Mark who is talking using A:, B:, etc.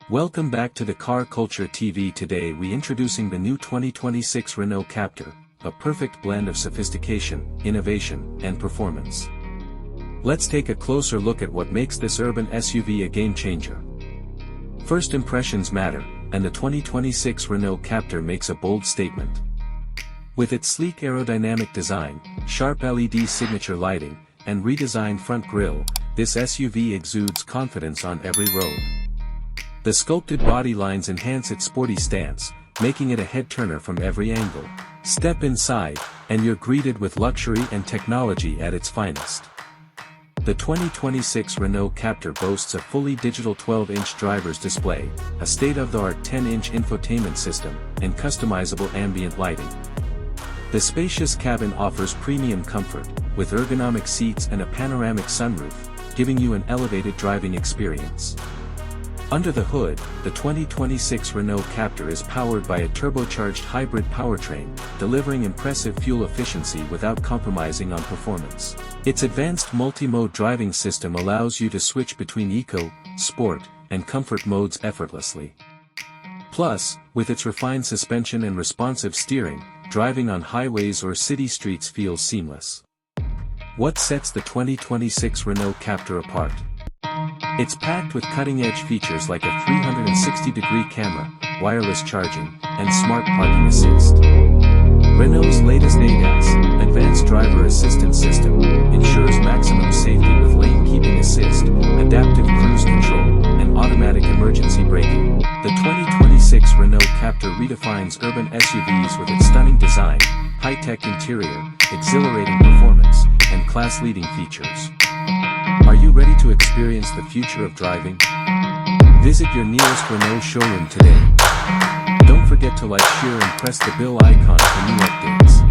A: Welcome back to the Car Culture TV. Today we introducing the new 2026 Renault Captur, a perfect blend of sophistication, innovation, and performance. Let's take a closer look at what makes this urban SUV a game-changer. First impressions matter, and the 2026 Renault Captur makes a bold statement. With its sleek aerodynamic design, sharp LED signature lighting, and redesigned front grille, this SUV exudes confidence on every road. The sculpted body lines enhance its sporty stance, making it a head-turner from every angle. Step inside, and you're greeted with luxury and technology at its finest. The 2026 Renault Captur boasts a fully digital 12-inch driver's display, a state-of-the-art 10-inch infotainment system, and customizable ambient lighting. The spacious cabin offers premium comfort, with ergonomic seats and a panoramic sunroof, giving you an elevated driving experience. Under the hood, the 2026 Renault Captur is powered by a turbocharged hybrid powertrain, delivering impressive fuel efficiency without compromising on performance. Its advanced multi-mode driving system allows you to switch between eco, sport, and comfort modes effortlessly. Plus, with its refined suspension and responsive steering, driving on highways or city streets feels seamless. What sets the 2026 Renault Captur apart? It's packed with cutting-edge features like a 360-degree camera, wireless charging, and smart parking assist. Renault's latest ADAS, Advanced Driver Assistance System, ensures maximum safety with lane-keeping assist, adaptive cruise control, and automatic emergency braking. The 2026 Renault Captur redefines urban SUVs with its stunning design, high-tech interior, exhilarating performance, and class-leading features. Are you ready to experience the future of driving? Visit your nearest Renault showroom today. Don't forget to like, share, and press the bell icon for new updates.